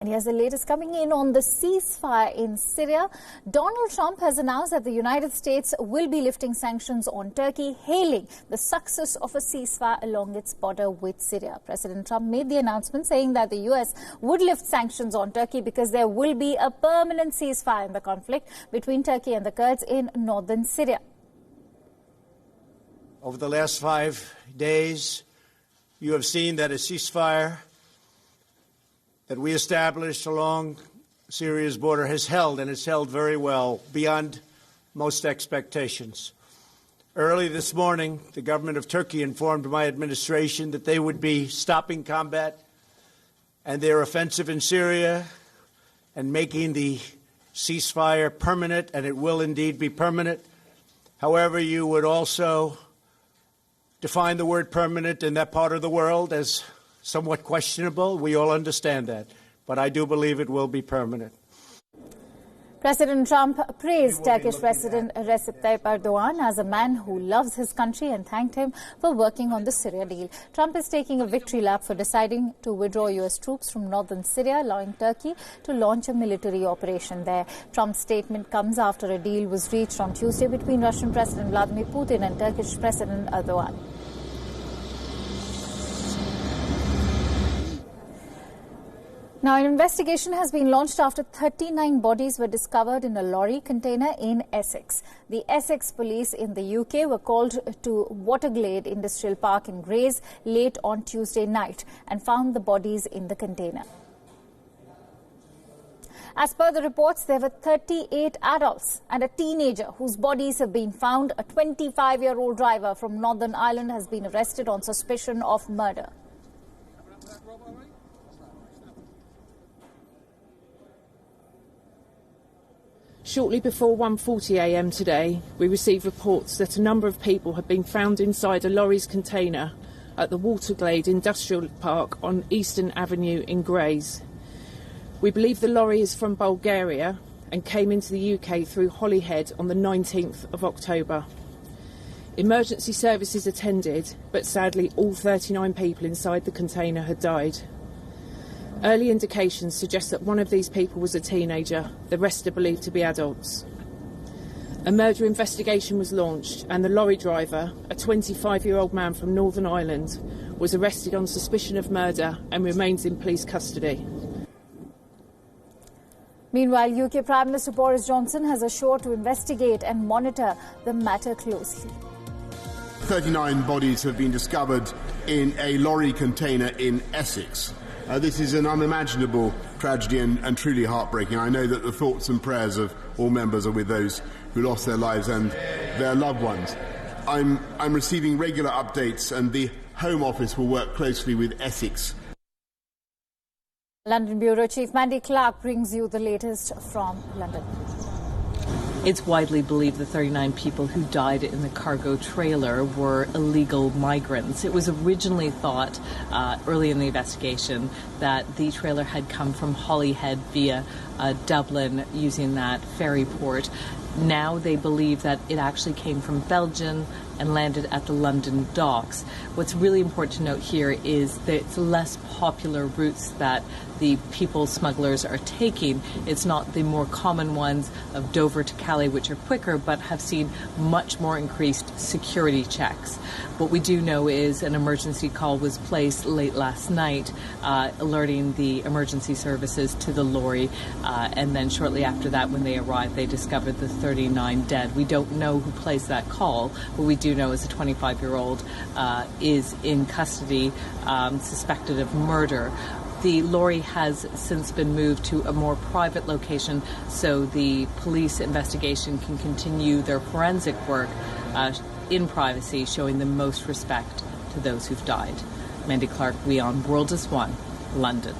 And here's the latest coming in on the ceasefire in Syria. Donald Trump has announced that the United States will be lifting sanctions on Turkey, hailing the success of a ceasefire along its border with Syria. President Trump made the announcement saying that the U.S. would lift sanctions on Turkey because there will be a permanent ceasefire in the conflict between Turkey and the Kurds in northern Syria. Over the last 5 days, you have seen that a ceasefire that we established along Syria's border has held, and it's held very well, beyond most expectations. Early this morning, the government of Turkey informed my administration that they would be stopping combat and their offensive in Syria and making the ceasefire permanent, and it will indeed be permanent. However, you would also define the word permanent in that part of the world as somewhat questionable. We all understand that, but I do believe it will be permanent. President Trump praised Turkish President Recep Tayyip Erdogan as a man who loves his country and thanked him for working on the Syria deal. Trump is taking a victory lap for deciding to withdraw U.S. troops from northern Syria, allowing Turkey to launch a military operation there. Trump's statement comes after a deal was reached on Tuesday between Russian President Vladimir Putin and Turkish President Erdogan. Now, an investigation has been launched after 39 bodies were discovered in a lorry container in Essex. The Essex police in the UK were called to Waterglade Industrial Park in Grays late on Tuesday night and found the bodies in the container. As per the reports, there were 38 adults and a teenager whose bodies have been found. A 25-year-old driver from Northern Ireland has been arrested on suspicion of murder. Shortly before 1:40 a.m. today, we received reports that a number of people had been found inside a lorry's container at the Waterglade Industrial Park on Eastern Avenue in Grays. We believe the lorry is from Bulgaria and came into the UK through Holyhead on the 19th of October. Emergency services attended, but sadly all 39 people inside the container had died. Early indications suggest that one of these people was a teenager, the rest are believed to be adults. A murder investigation was launched and the lorry driver, a 25-year-old man from Northern Ireland, was arrested on suspicion of murder and remains in police custody. Meanwhile, UK Prime Minister Boris Johnson has assured to investigate and monitor the matter closely. 39 bodies have been discovered in a lorry container in Essex. This is an unimaginable tragedy and truly heartbreaking. I know that the thoughts and prayers of all members are with those who lost their lives and their loved ones. I'm receiving regular updates, and the Home Office will work closely with Essex. London Bureau Chief Mandy Clark brings you the latest from London. It's widely believed the 39 people who died in the cargo trailer were illegal migrants. It was originally thought early in the investigation that the trailer had come from Holyhead via Dublin using that ferry port. Now they believe that it actually came from Belgium and landed at the London docks. What's really important to note here is that it's less popular routes that the people smugglers are taking. It's not the more common ones of Dover to Calais, which are quicker, but have seen much more increased security checks. What we do know is an emergency call was placed late last night, alerting the emergency services to the lorry, and then shortly after that, when they arrived, they discovered the 39 dead. We don't know who placed that call, but we do know is a 25-year-old is in custody, suspected of murder. The lorry has since been moved to a more private location so the police investigation can continue their forensic work in privacy, showing the most respect to those who've died. Mandy Clark, WION, World is One, London.